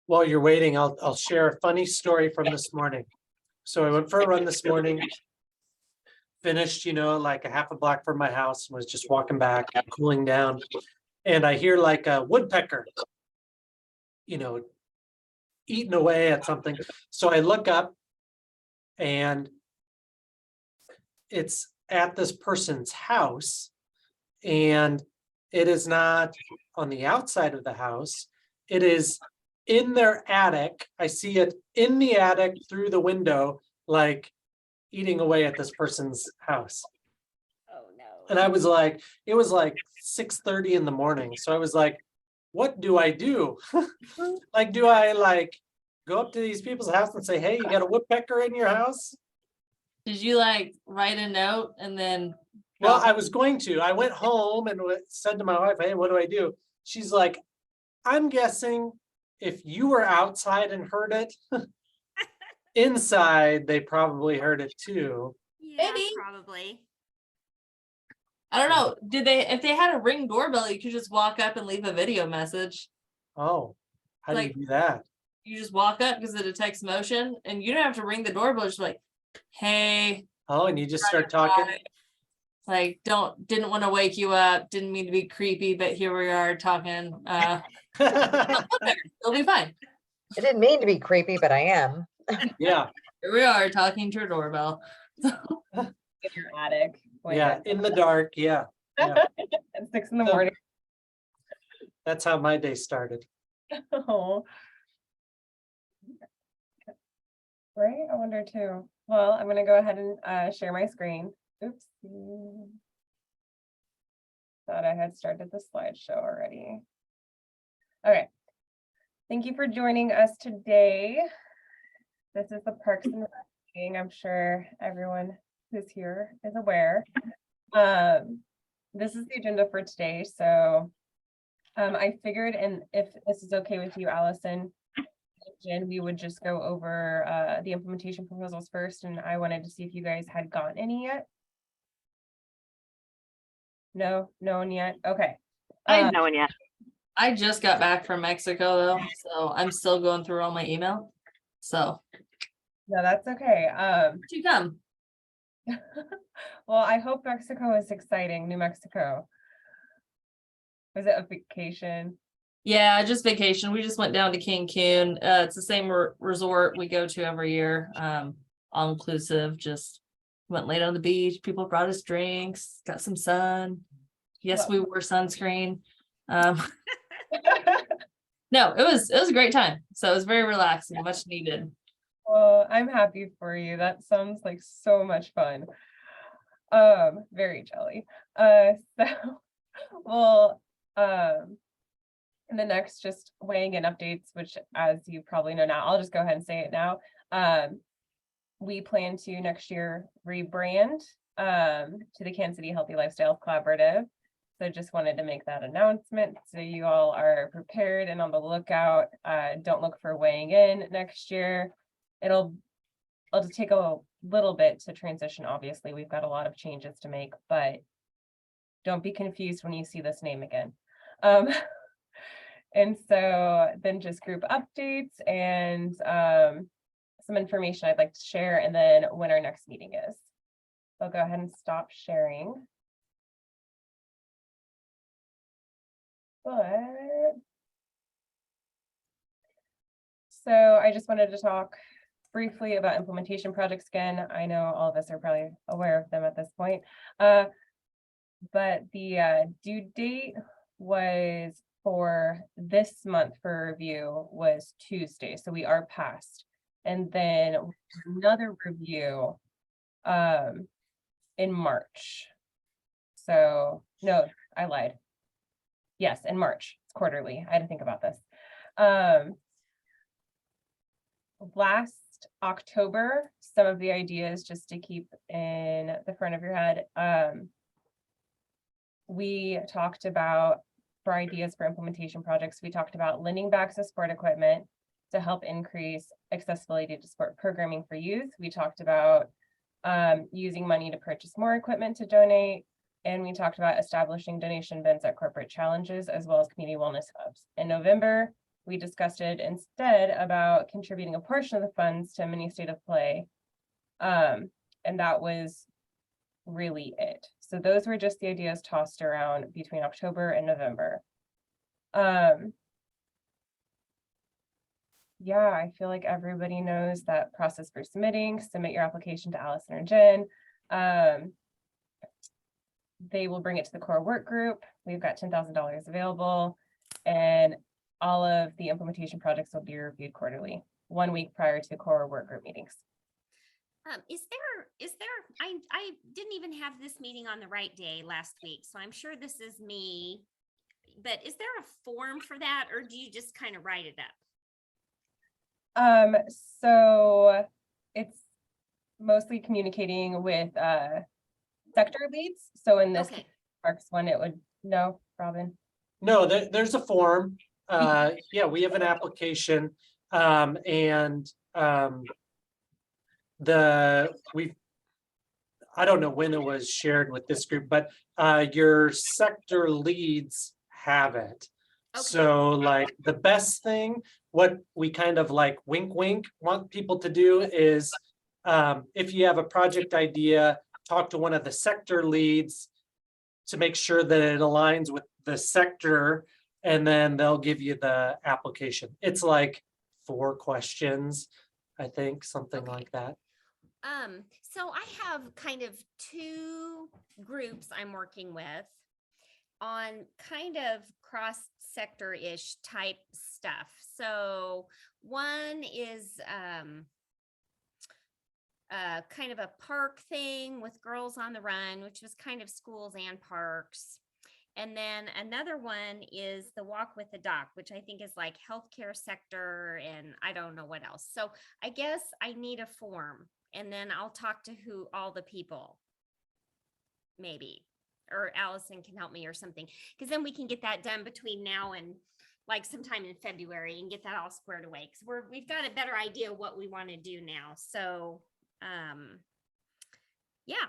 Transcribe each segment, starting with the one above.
While you're waiting, I'll share a funny story from this morning. So I went for a run this morning. Finished, like a half a block from my house, was just walking back, cooling down. And I hear like a woodpecker, eating away at something. So I look up and it's at this person's house. And it is not on the outside of the house. It is in their attic. I see it in the attic through the window, like eating away at this person's house. Oh no. And I was like, it was like 6:30 in the morning. So I was like, what do I do? Like, do I like go up to these people's house and say, hey, you got a woodpecker in your house? Did you like write a note and then? Well, drop I it? was going to. I went home and said to my wife, hey, what do I do? She's like, I'm guessing if you were outside and heard it, inside, they probably heard it too. Yeah, Maybe. probably. I don't know. If they had a Ring doorbell, you could just walk up and leave a video message. Oh, how do you Like- do that? You just walk up because it detects motion and you don't have to ring the doorbell. Just like, hey, Oh, and you just start talking. like, didn't want to wake you up, didn't mean to be creepy, but here we are talking. It'll be fine. I didn't mean to be creepy, but I am. Yeah, Here we are talking to your doorbell. In your attic. yeah, in the dark, yeah. yeah. At 6 in the So- morning. That's how my day started. Oh. Right, I wonder too. Well, I'm gonna go ahead and share my screen. Oops. Thought I had started the slideshow already. Okay. Thank you for joining us today. This is the Parks and Rec meeting. I'm sure everyone who's here is aware. This is the agenda for today, so I figured, and if this is okay with you, Allison, Jen, we would just go over the implementation proposals first, and I wanted to see if you guys had gotten any yet. No one yet. Okay. No one yet. I just got back from Mexico though, so I'm still going through all my email. So No, that's okay. where'd you come? Well, I hope Mexico is exciting. New Mexico. Was it a vacation? Yeah, just vacation. We just went down to Cancun. It's the same resort we go to every year. All inclusive, just went laid on the beach. People brought us drinks, got some sun. Yes, we wore sunscreen. No, it was a great time. So it was very relaxing, much needed. Well, I'm happy for you. That sounds like so much fun. Very jelly. So, well, in the next, just weighing in updates, which as you probably know now, I'll just go ahead and say it now. We plan to next year rebrand to the Kansas City Healthy Lifestyle Collaborative. So just wanted to make that announcement so you all are prepared and on the lookout. Don't look for weighing in next year. It'll just take a little bit to transition. Obviously, we've got a lot of changes to make, but don't be confused when you see this name again. And so then just group updates and some information I'd like to share, and then when our next meeting is. I'll go ahead and stop sharing. But so I just wanted to talk briefly about implementation projects again. I know all of us are probably aware of them at this point. But the due date was for this month for review was Tuesday. So we are past. And then another review in March. So no, I lied. Yes, in March. It's quarterly. I had to think about this. Last October, some of the ideas just to keep in the front of your head. We talked about, for ideas for implementation projects, we talked about lending back to sport equipment to help increase accessibility to sport programming for youth. We talked about using money to purchase more equipment to donate. And we talked about establishing donation bins at corporate challenges as well as community wellness hubs. In November, we discussed it instead about contributing a portion of the funds to Mini State of Play. And that was really it. So those were just the ideas tossed around between October and November. Yeah, I feel like everybody knows that process for submitting. Submit your application to Allison or Jen. They will bring it to the core work group. We've got $10,000 available, and all of the implementation projects will be reviewed quarterly, 1 week prior to core work group meetings. I didn't even have this meeting on the right day last week, so I'm sure this is me. But is there a form for that, or do you just kind of write it up? So it's mostly communicating with sector leads. So in this Okay, Parks one, it would, no, Robin. No, there's a form. Yeah, we have an application. And I don't know when it was shared with this group, but your sector leads have it. Okay. So like the best thing, what we kind of like wink, wink want people to do is if you have a project idea, talk to one of the sector leads to make sure that it aligns with the sector, and then they'll give you the application. It's like 4 questions, I think, something like that. so I have kind of 2 groups I'm working with on kind of cross-sector-ish type stuff. So one is kind of a park thing with Girls on the Run, which was kind of schools and parks. And then another one is the Walk with the Doc, which I think is like healthcare sector, and I don't know what else. So I guess I need a form, and then I'll talk to all the people, maybe, or Allison can help me or something, because then we can get that done between now and like sometime in February and get that all squared away, because we've got a better idea of what we want to do now. So yeah.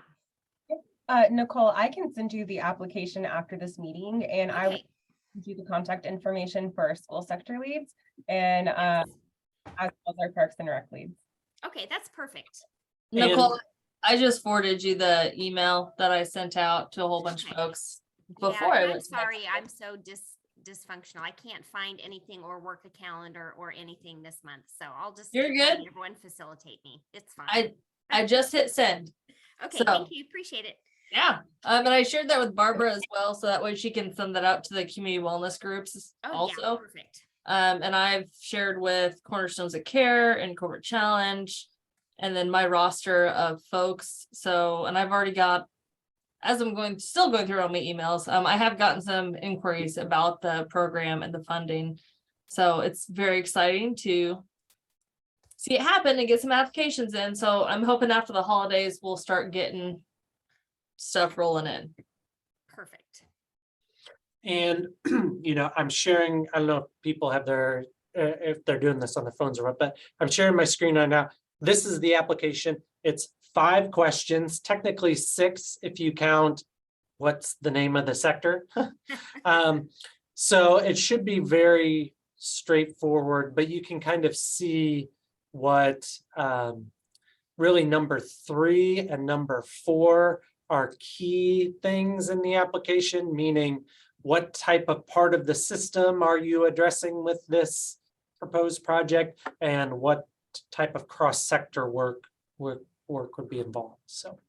Nicole, I can send you the application after this meeting, and I will Okay. send you the contact information for our school sector leads and Yes. as well as our Parks and Rec leads. Okay, that's perfect. Nicole, I just forwarded you the email that I sent out to a whole bunch of Okay. folks Yeah, before I and I'm went. to sorry, Mexico. I'm so dysfunctional. I can't find anything or work a calendar or anything this month. So I'll just You're keep letting good. everyone facilitate me. It's fine. I just hit send. Okay, so- thank you. Appreciate it. Yeah, and I shared that with Barbara as well, so that way she can send that out to the community wellness groups Oh, yeah, also. perfect. And I've shared with Cornerstones of Care and Corporate Challenge, and then my roster of folks. So, and I've already got, as I'm still going through all my emails, I have gotten some inquiries about the program and the funding. So it's very exciting to see it happen and get some applications in. So I'm hoping after the holidays, we'll start getting stuff rolling in. Perfect. And, I'm sharing, I don't know if people have if they're doing this on their phones or what, but I'm sharing my screen right now. This is the application. It's 5 questions, technically 6 if you count what's the name of the sector. So it should be very straightforward, but you can kind of see what really number 3 and number 4 are key things in the application, meaning what type of part of the system are you addressing with this proposed project, and what type of cross-sector work would be involved. So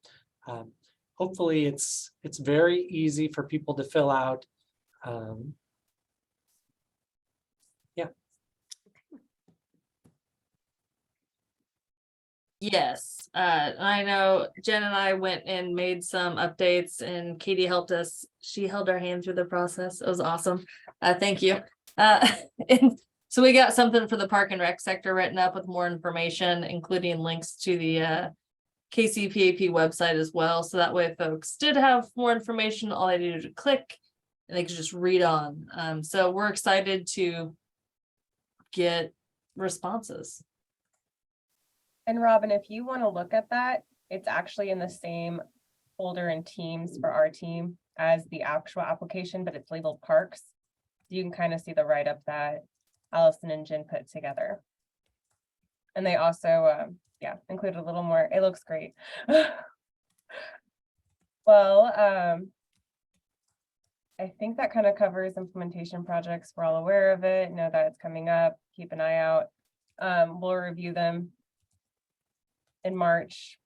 hopefully it's very easy for people to fill out. Yes, I know Jen and I went and made some updates, and Katie helped us. She held our hand through the process. It was awesome. Thank you. And so we got something for the Park and Rec sector written up with more information, including links to the KCPAP website as well. So that way if folks did have more information, all they needed to click and they could just read on. So we're excited to get responses. And Robin, if you want to look at that, it's actually in the same folder and Teams for our team as the actual application, but it's labeled Parks. You can kind of see the write-up that Allison and Jen put together. And they also, yeah, included a little more. It looks great. Well, I think that kind of covers implementation projects. We're all aware of it, know that it's coming up, keep an eye out. We'll review them in March.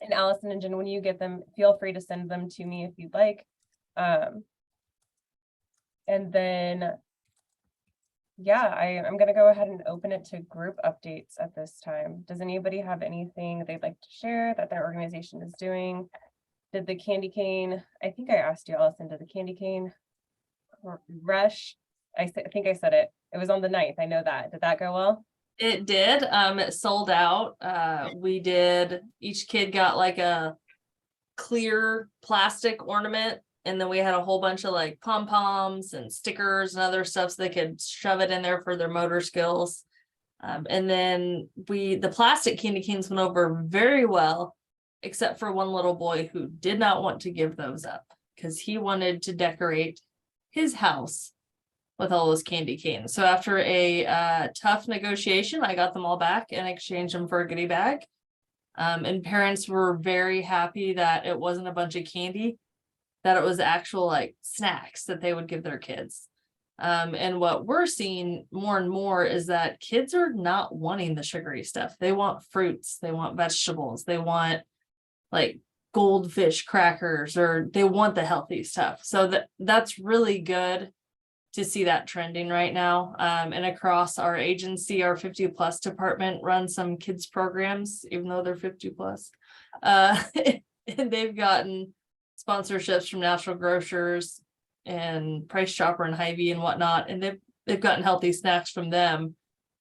And Allison and Jen, when you get them, feel free to send them to me if you'd like. And then, yeah, I'm gonna go ahead and open it to group updates at this time. Does anybody have anything they'd like to share that their organization is doing? Did the candy cane, I think I asked you, Allison, did the candy cane rush? I think I said it. It was on the 9th. I know that. Did that go well? It did. It sold out. We did, each kid got like a clear plastic ornament. And then we had a whole bunch of like pom-poms and stickers and other stuff so they could shove it in there for their motor skills. And then the plastic candy canes went over very well, except for one little boy who did not want to give those up because he wanted to decorate his house with all those candy canes. So after a tough negotiation, I got them all back and exchanged them for a goodie bag. And parents were very happy that it wasn't a bunch of candy, that it was actual like snacks that they would give their kids. And what we're seeing more and more is that kids are not wanting the sugary stuff. They want fruits, they want vegetables, they want like goldfish crackers, or they want the healthy stuff. So that's really good to see that trending right now. And across our agency, our 50+ department runs some kids programs, even though they're 50+. And they've gotten sponsorships from Natural Grocers and Price Chopper and Hy-Vee and whatnot, and they've gotten healthy snacks from them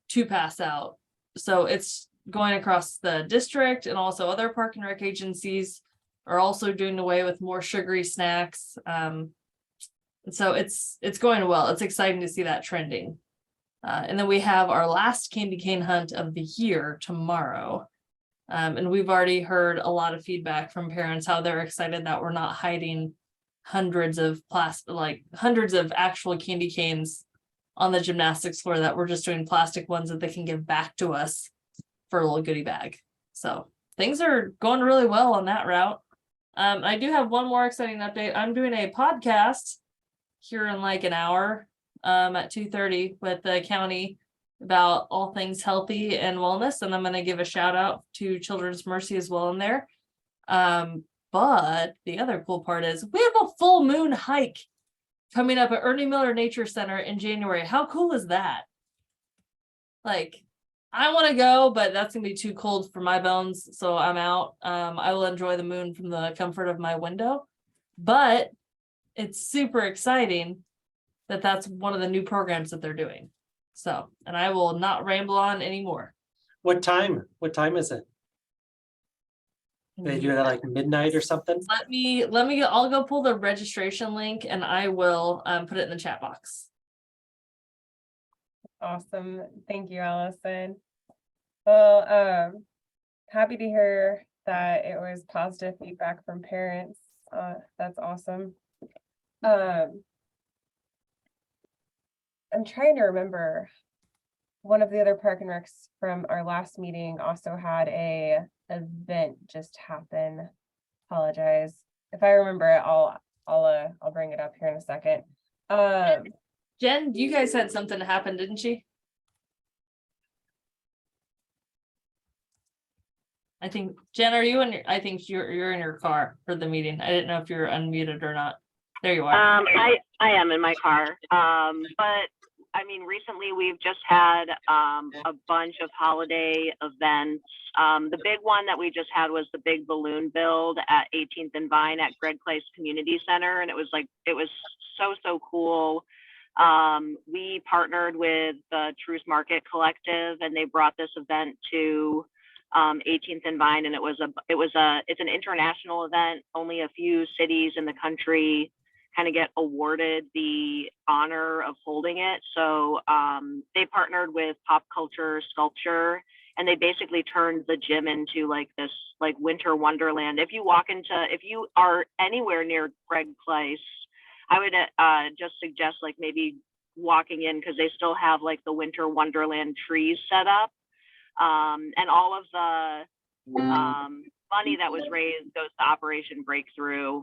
to pass out. So it's going across the district, and also other park and rec agencies are also doing away with more sugary snacks. And so it's going well. It's exciting to see that trending. And then we have our last candy cane hunt of the year tomorrow. And we've already heard a lot of feedback from parents, how they're excited that we're not hiding hundreds of actual candy canes on the gymnastics floor, that we're just doing plastic ones that they can give back to us for a little goodie bag. So things are going really well on that route. I do have one more exciting update. I'm doing a podcast here in like an hour at 2:30 with the county about all things healthy and wellness. And I'm going to give a shout out to Children's Mercy as well in there. But the other cool part is we have a full moon hike coming up at Ernie Miller Nature Center in January. How cool is that? Like, I want to go, but that's gonna be too cold for my bones, so I'm out. I will enjoy the moon from the comfort of my window, but it's super exciting that that's one of the new programs that they're doing. So, and I will not ramble on anymore. What time? What time is it? They do it at like midnight or something? I'll go pull the registration link and I will put it in the chat box. Awesome. Thank you, Allison. Well, happy to hear that it was positive feedback from parents. That's awesome. I'm trying to remember, one of the other Park and Recs from our last meeting also had a event just happen. Apologize. If I remember it, I'll bring it up here in a second. Jen, you guys had something happen, didn't you? I think, Jen, are you in I think you're in your car for the meeting. I didn't know if you were unmuted or not. There you are. I am in my car. But I mean, recently we've just had a bunch of holiday events. The big one that we just had was the big balloon build at 18th and Vine at Greg Place Community Center. And it was so cool. We partnered with the Truce Market Collective, and they brought this event to 18th and Vine, and it's an international event. Only a few cities in the country kind of get awarded the honor of holding it. So they partnered with Pop Culture Sculpture, and they basically turned the gym into like this like winter wonderland. If you are anywhere near Greg Place, I would just suggest like maybe walking in because they still have like the winter wonderland trees set up. And all of the money that was raised goes to Operation Breakthrough,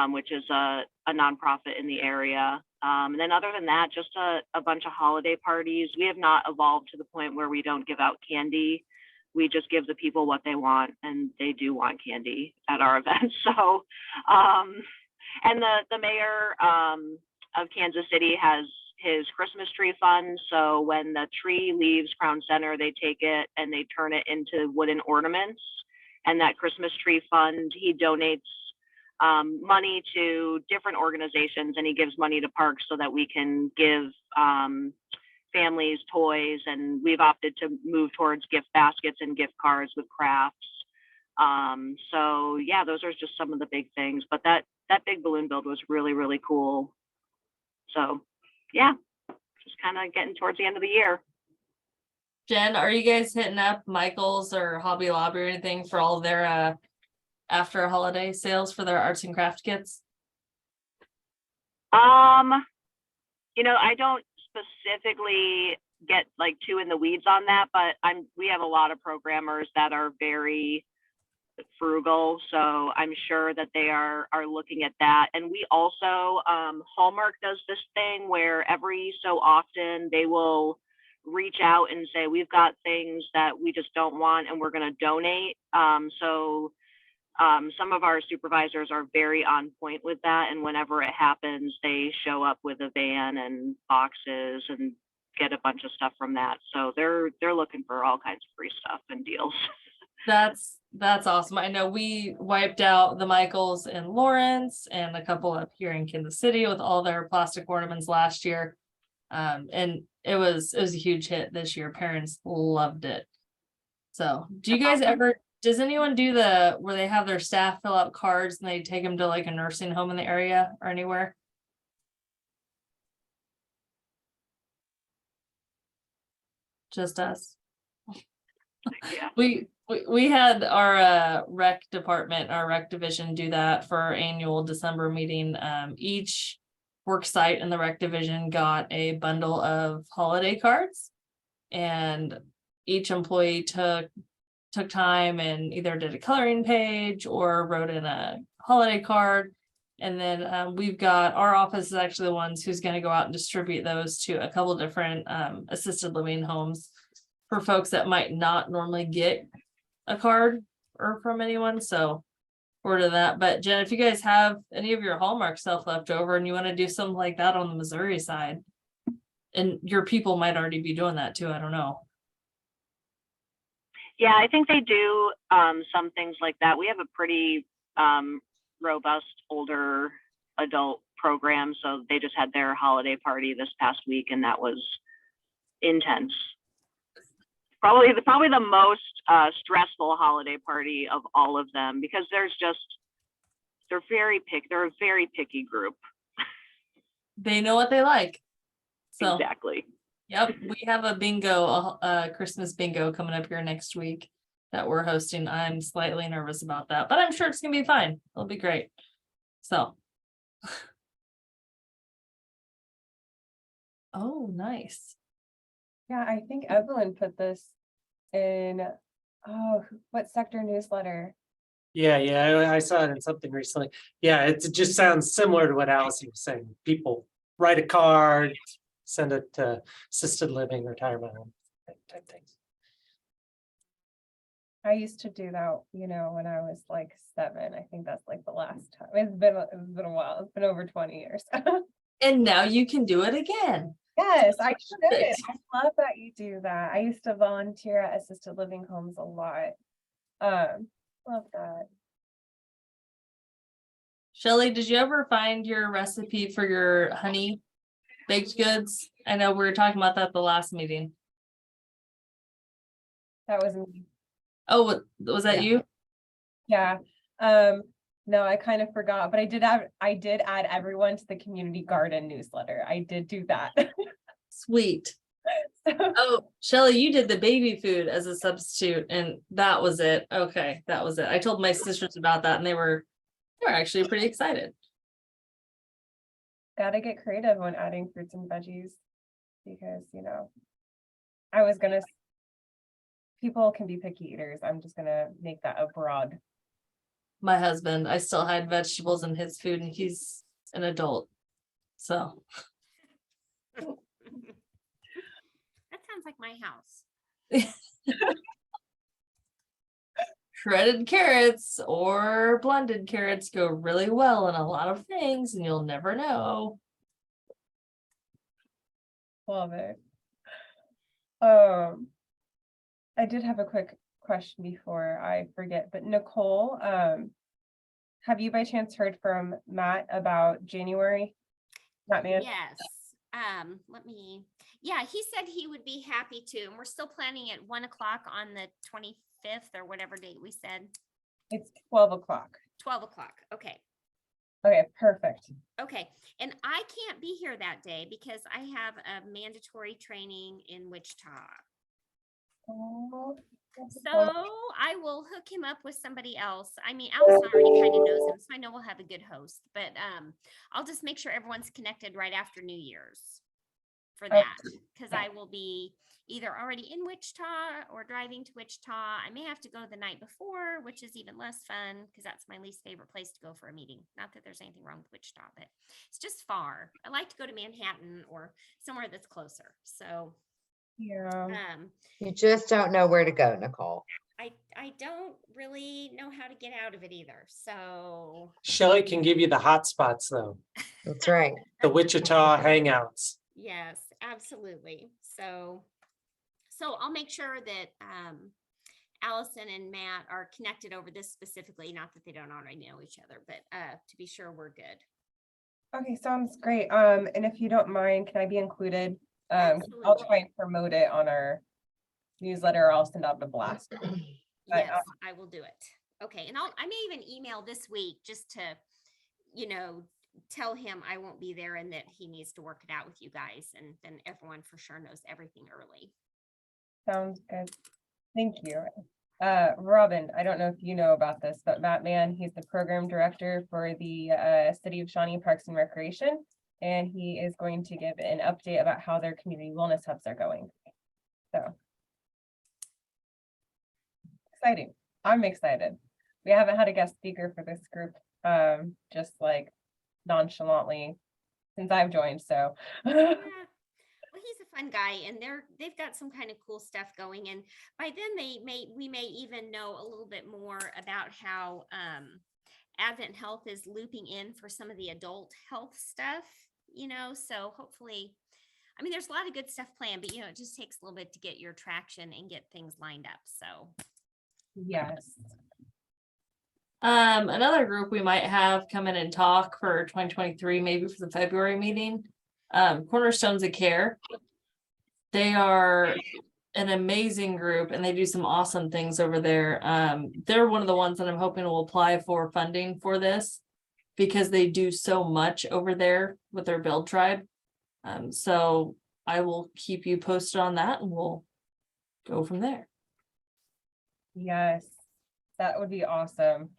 which is a nonprofit in the area. And then other than that, just a bunch of holiday parties. We have not evolved to the point where we don't give out candy. We just give the people what they want, and they do want candy at our events. So, and the mayor of Kansas City has his Christmas tree fund. So when the tree leaves Crown Center, they take it and they turn it into wooden ornaments. And that Christmas tree fund, he donates money to different organizations, and he gives money to parks so that we can give families toys. And we've opted to move towards gift baskets and gift cards with crafts. So yeah, those are just some of the big things. But that big balloon build was really, really cool. So yeah, just kind of getting towards the end of the year. Jen, are you guys hitting up Michael's or Hobby Lobby or anything for all their after holiday sales for their arts and craft kits? You know, I don't specifically get like too in the weeds on that, but we have a lot of programmers that are very frugal, so I'm sure that they are looking at that. And we also Hallmark does this thing where every so often they will reach out and say, we've got things that we just don't want and we're going to donate. So some of our supervisors are very on point with that, and whenever it happens, they show up with a van and boxes and get a bunch of stuff from that. So they're looking for all kinds of free stuff and deals. That's awesome. I know we wiped out the Michaels in Lawrence and a couple up here in Kansas City with all their plastic ornaments last year. And it was a huge hit this year. Parents loved it. So do you guys ever, does anyone do where they have their staff fill out cards and they take them to like a nursing home in the area or anywhere? Just us. Yeah. We had our rec department, our rec division do that for our annual December meeting. Each work site in the rec division got a bundle of holiday cards, and each employee took time and either did a coloring page or wrote in a holiday card. And then we've got, our office is actually the ones who's going to go out and distribute those to a couple different assisted living homes for folks that might not normally get a card or from anyone. So forward to that. But Jen, if you guys have any of your Hallmark stuff left over and you want to do something like that on the Missouri side, and your people might already be doing that too, I don't know. Yeah, I think they do some things like that. We have a pretty robust older adult program. So they just had their holiday party this past week, and that was intense. Probably the most stressful holiday party of all of them, because they're a very picky group. They know what they like. So Exactly. yep, we have a bingo, a Christmas bingo coming up here next week that we're hosting. I'm slightly nervous about that, but I'm sure it's gonna be fine. It'll be great. So. Oh, nice. Yeah, I think Evelyn put this in, what sector newsletter? Yeah, I saw it in something recently. Yeah, it just sounds similar to what Allison was saying. People write a card, send it to assisted living, retirement home type things. I used to do that, when I was like 7. I think that's like the last time. It's been a while. It's been over 20 years. And now you can do it again. Yes, I should. I love that you do that. I used to volunteer at assisted living homes a lot. Love that. Shelly, did you ever find your recipe for your honey baked goods? I know we were talking about that the last meeting. That was me. Oh, was that you? Yeah. No, I kind of forgot, but I did add everyone to the community garden newsletter. I did do that. Sweet. Oh, Shelly, you did the baby food as a substitute, and that was it. Okay, that was it. I told my sisters about that, and they were actually pretty excited. Gotta get creative when adding fruits and veggies. because, you know, I was gonna, people can be picky eaters. I'm just gonna make that a broad. My husband, I still hide vegetables in his food and he's an adult. So That sounds like my house. shredded carrots or blended carrots go really well in a lot of things and you'll never know. Love it. I did have a quick question before I forget, but Nicole, have you by chance heard from Matt about January? Matt Man? Yes, yeah, he said he would be happy to, and we're still planning at 1 o'clock on the 25th or whatever date we said, It's 12 o'clock. 12 o'clock, okay. Okay, perfect. Okay, and I can't be here that day because I have a mandatory training in Wichita. Oh, So I will hook him up with somebody else. I mean, Allison already kind of knows him, so I know we'll have a good host, but I'll just make sure everyone's connected right after New Year's for Okay. that, because I will be either already in Wichita or driving to Wichita. I may have to go the night before, which is even less fun because that's my least favorite place to go for a meeting. Not that there's anything wrong with Wichita, but it's just far. I like to go to Manhattan or somewhere that's closer. So Yeah. You just don't know where to go, Nicole. I don't really know how to get out of it either. So Shelley can give you the hot spots though, That's right. the Wichita hangouts. yes, absolutely. So I'll make sure that Allison and Matt are connected over this specifically, not that they don't already know each other, but to be sure we're good. Okay, sounds great. And if you don't mind, can I be included? I'll Absolutely. try and promote it on our newsletter, or I'll send out the blast. But, Yes, I will do it. Okay, and I may even email this week just to, tell him I won't be there and that he needs to work it out with you guys, and then everyone for sure knows everything early. Sounds good. Thank you. Robin, I don't know if you know about this, but Matt Mann, he's the program director for the City of Shawnee Parks and Recreation. And he is going to give an update about how their community wellness hubs are going. So exciting. I'm excited. We haven't had a guest speaker for this group, just like nonchalantly since I've joined. So Yeah. Well, he's a fun guy, and they've got some kind of cool stuff going. And by then we may even know a little bit more about how Advent Health is looping in for some of the adult health stuff, so hopefully, I mean, there's a lot of good stuff planned, but it just takes a little bit to get your traction and get things lined up. So yes. Another group we might have come in and talk for 2023, maybe for the February meeting. Cornerstones of Care. They are an amazing group and they do some awesome things over there. They're one of the ones that I'm hoping will apply for funding for this because they do so much over there with their Build Tribe. So I will keep you posted on that and we'll go from there. Yes, that would be awesome.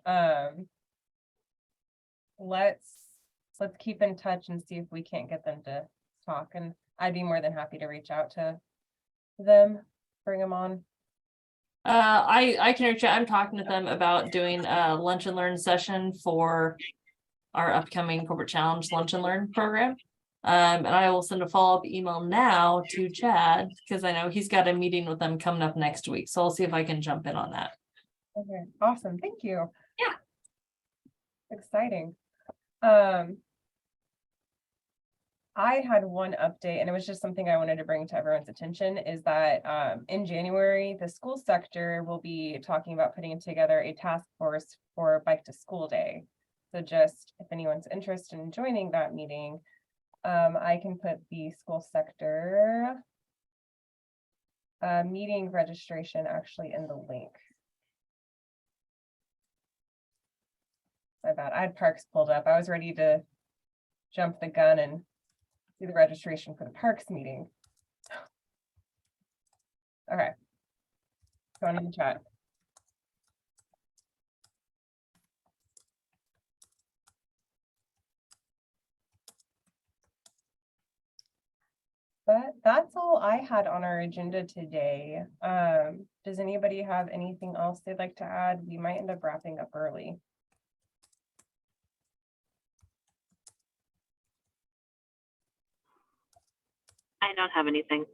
Let's keep in touch and see if we can't get them to talk, and I'd be more than happy to reach out to them, bring them on. I can reach out. I'm talking to them about doing a lunch and learn session for our upcoming corporate challenge lunch and learn program. And I will send a follow-up email now to Chad because I know he's got a meeting with them coming up next week. So I'll see if I can jump in on that. Okay, awesome. Thank you. Yeah. Exciting. I had one update, and it was just something I wanted to bring to everyone's attention, is that in January, the school sector will be talking about putting together a task force for Bike to School Day. So just if anyone's interested in joining that meeting, I can put the school sector meeting registration actually in the link. My bad. I had parks pulled up. I was ready to jump the gun and do the registration for the parks meeting. Okay. Going in the chat. But that's all I had on our agenda today. Does anybody have anything else they'd like to add? We might end up wrapping up early. I don't have anything.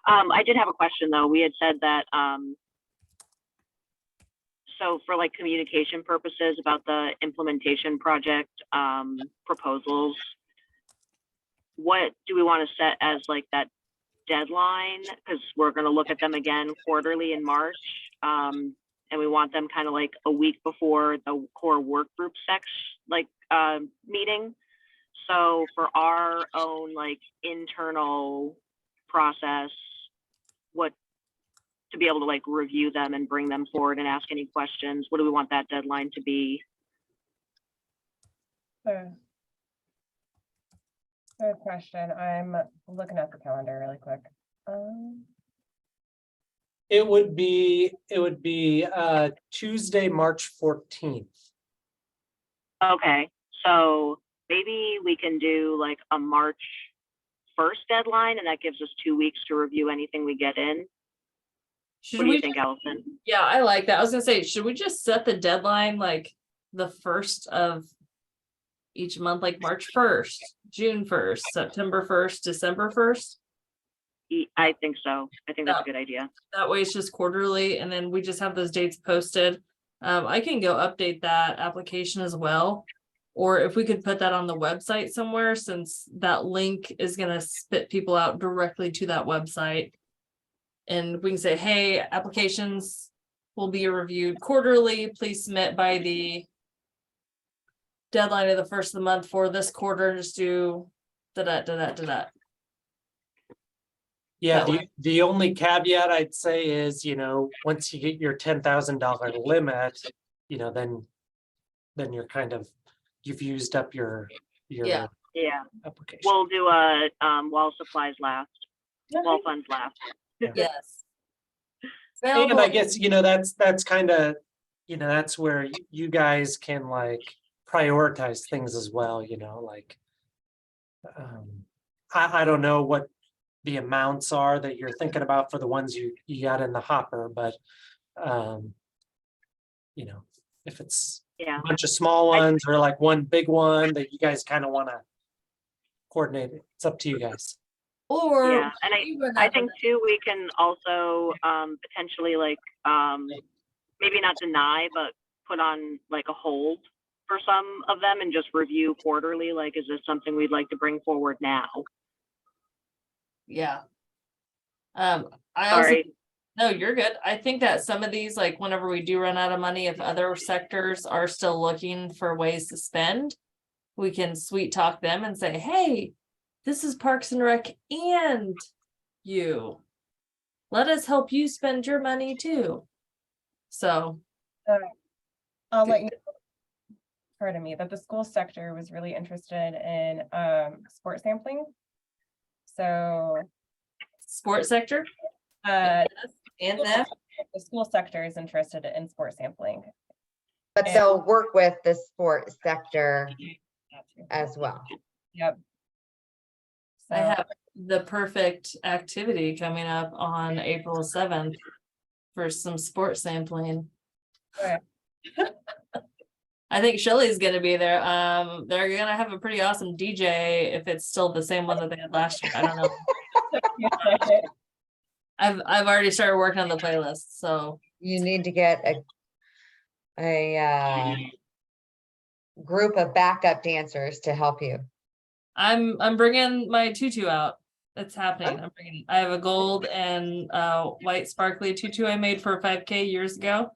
I did have a question though. We had said that, so for like communication purposes about the implementation project, proposals, what do we want to set as like that deadline? Because we're going to look at them again quarterly in March. And we want them kind of like a week before the core work group meeting. So for our own like internal process, what to be able to like review them and bring them forward and ask any questions, what do we want that deadline to be? Good question. I'm looking at the calendar really quick. It would be Tuesday, March 14th. Okay, so maybe we can do like a March 1st deadline, and that gives us 2 weeks to review anything we get in. Should What do you we, think, Allison? yeah, I like that. I was gonna say, should we just set the deadline like the 1st of each month, like March 1st, June 1st, September 1st, December 1st? I think so. I think that's a good idea. That way it's just quarterly, and then we just have those dates posted. I can go update that application as well. Or if we could put that on the website somewhere, since that link is gonna spit people out directly to that website. And we can say, hey, applications will be reviewed quarterly. Please submit by the deadline of the 1st of the month for this quarter. Just do da. Yeah, That the only caveat I'd say is, once you get your $10,000 limit, then you're kind of, you've used up your Yeah. Yeah, application. we'll do a while supplies last, while funds last. Yes. And I guess, that's kind of, that's where you guys can like prioritize things as well, like. I don't know what the amounts are that you're thinking about for the ones you got in the hopper, but if it's Yeah, a bunch of small ones or like one big one that you guys kind of want to coordinate, it's up to you guys. Or yeah, and I think too, we can also potentially like maybe not deny, but put on like a hold for some of them and just review quarterly. Like, is this something we'd like to bring forward now? yeah. I also, Sorry. no, you're good. I think that some of these, like whenever we do run out of money, if other sectors are still looking for ways to spend, we can sweet talk them and say, hey, this is Parks and Rec and you. Let us help you spend your money too. So, I'll let you know, pardon me, that the school sector was really interested in sport sampling. So sports sector uh, and that. the school sector is interested in sport sampling. But And- they'll work with the sport sector as well. Yep. I So, have the perfect activity coming up on April 7th for some sports sampling. okay. I think Shelley's gonna be there. They're gonna have a pretty awesome DJ if it's still the same one that they had last year. I don't know. I've already started working on the playlist, so You need to get a group of backup dancers to help you. I'm bringing my tutu out. It's happening. I have a gold and white sparkly tutu I made for a 5K years ago.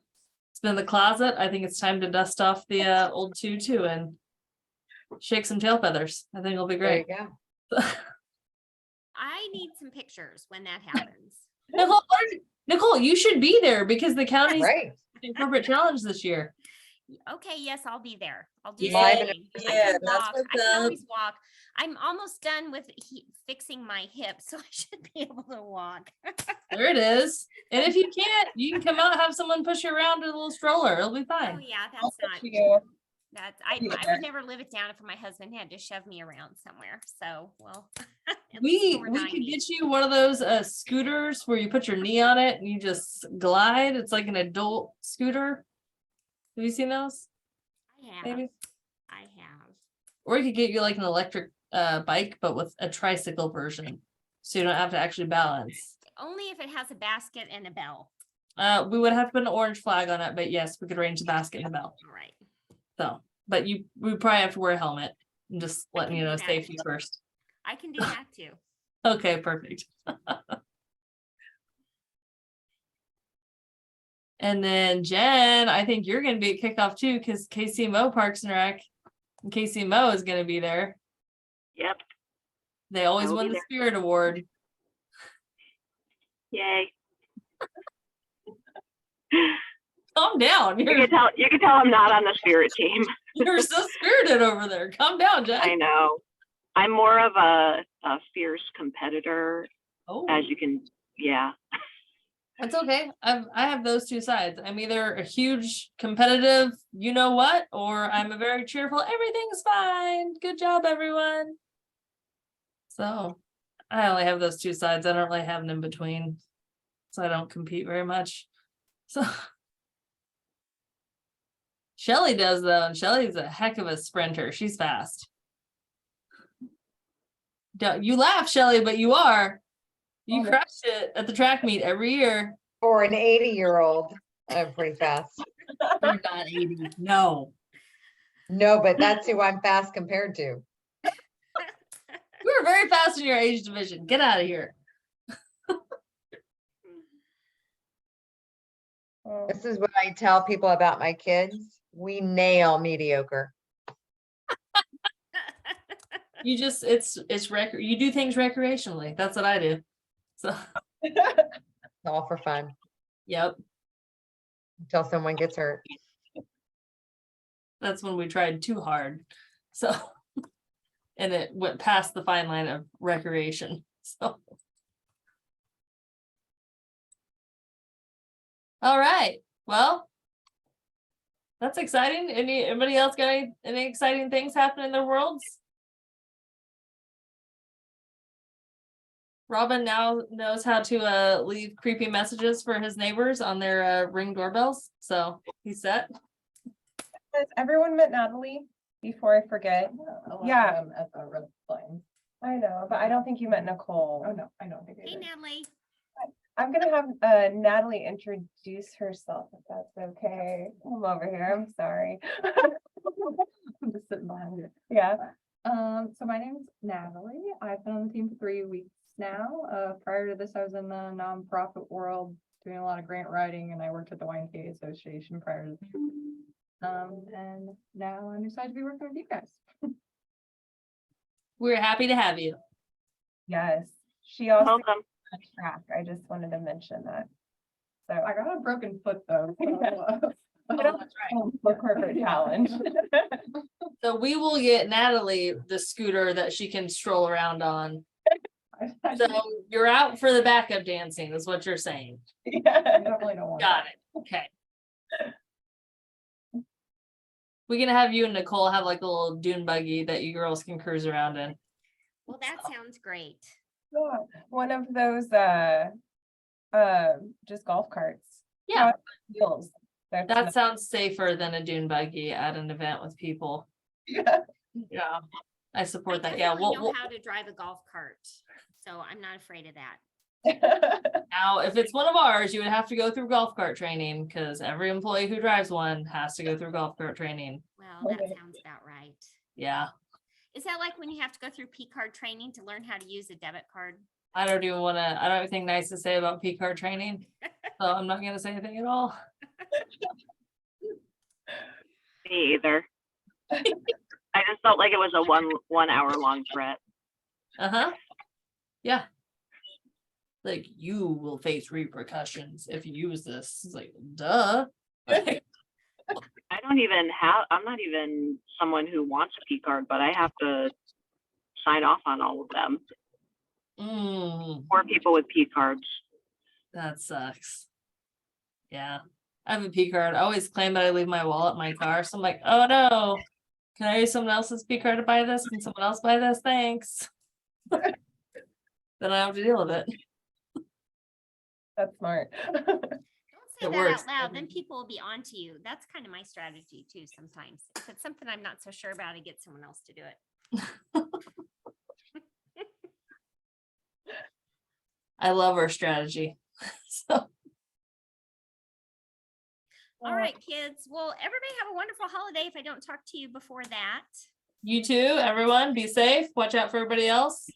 It's been in the closet. I think it's time to dust off the old tutu and shake some tail feathers. I think it'll be There you great. go. I need some pictures when that happens. Nicole, you should be there because the county's Right. in corporate challenge this year. Okay, yes, I'll be there. I'll do Yeah, something. I yeah, can that's walk. what's I can up. always walk. I'm almost done with fixing my hip, so I should be able to walk. There it is. And if you can't, you can come out, have someone push you around in a little stroller. It'll be Oh fine. yeah, I'll that's put you I Yeah. would never live it down if my husband had to shove me around somewhere. So, well. at We least we're we 90. could get you one of those scooters where you put your knee on it and you just glide. It's like an adult scooter. Have you seen those? I have. Maybe. I have. Or we could get you like an electric bike, but with a tricycle version. So you don't have to actually balance. Only if it has a basket and a bell. We would have to put an orange flag on it, but yes, we could arrange the basket and the belt. All right. So, but we probably have to wear a helmet. I'm just letting you can know do that. safety first. I can do that too. Okay, perfect. And then Jen, I think you're gonna be at kickoff too, because KCMO Parks and Rec. And KCMO is gonna be there. Yep. They always will win be the there. Spirit Award. Yay. Calm down. You can tell I'm not on the spirit team. You're so spirited over there. Calm down, Jen. I know. I'm more of a fierce competitor, Oh, as you can, yeah. that's okay. I have those two sides. I'm either a huge competitive, you know what, or I'm a very cheerful, everything's fine. Good job, everyone. So I only have those two sides. I don't really have an in between. So I don't compete very much. So Shelly does though, and Shelly's a heck of a sprinter. She's fast. You laugh, Shelly, but you are. You Oh, no. crushed it at the track meet every year. For an 80-year-old, I'm pretty fast. You're not 80. No. No, but that's who I'm fast compared to. You were very fast in your age division. Get out of here. Oh, This is what I tell people about my kids. We nail mediocre. You just it's you do things recreationally. That's what I do. So It's all for fun yep. until someone gets hurt. That's when we tried too hard. So and it went past the fine line of recreation. So all right. Well, that's exciting. Anybody else got any exciting things happening in their worlds? Robin now knows how to leave creepy messages for his neighbors on their Ring doorbells. So he's set. Has everyone met Natalie before I forget? Yeah. At the Red Plains. I know, but I don't think you met Nicole. Oh, no, I don't think I Hey, did. Natalie. I'm gonna have Natalie introduce herself if that's okay. I'm over here. I'm sorry. I'm just sitting behind you. Yeah. So my name's Natalie. I've been on the team for 3 weeks now. Prior to this, I was in the nonprofit world doing a lot of grant writing, and I worked at the YMCA Association prior to. And now I'm excited to be working with you guys. We're happy to have you. Yes. She also Welcome. track. I just wanted to mention that. So I got a broken foot though. I don't for corporate challenge. So we will get Natalie the scooter that she can stroll around on. So you're out for the backup dancing is what you're saying. I Yeah. definitely don't want. Got it. Okay. We're gonna have you and Nicole have like a little dune buggy that you girls can cruise around in. Well, that sounds great. Yeah, one of those just golf carts. Yeah, Wheels. that sounds safer than a dune buggy at an event with people. Yeah. Yeah, I support I that. Yeah, definitely know well, how to drive a golf cart, so I'm not afraid of that. now if it's one of ours, you would have to go through golf cart training because every employee who drives one has to go through golf cart training. Well, that Okay. sounds about right. Yeah, Is that like when you have to go through P card training to learn how to use a debit card? I don't have anything nice to say about P card training, so I'm not gonna say anything at all. Me either. I just felt like it was a one hour long threat. Uh-huh. Yeah. Like you will face repercussions if you use this. It's like, duh. I'm not even someone who wants a P card, but I have to sign off on all of them. Or people with P cards. That sucks. Yeah. I have a P card. I always claim that I leave my wallet in my car. So I'm like, oh no, Can I use someone else's P card to buy this? Can someone else buy this? Thanks. Then I have to deal with it. That's smart. Don't say It that works. out loud, then people will be on to you. That's kind of my strategy too sometimes. If it's something I'm not so sure about, I get someone else to do it. I love our strategy. So, All right, kids. Well, everybody have a wonderful holiday if I don't talk to you before that. you too, everyone, be safe. Watch out for everybody else.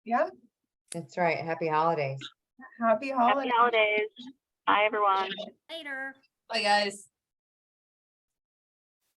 Yeah, That's right. Happy holidays. happy holidays. Happy holidays. Bye, everyone. Later. Bye, guys.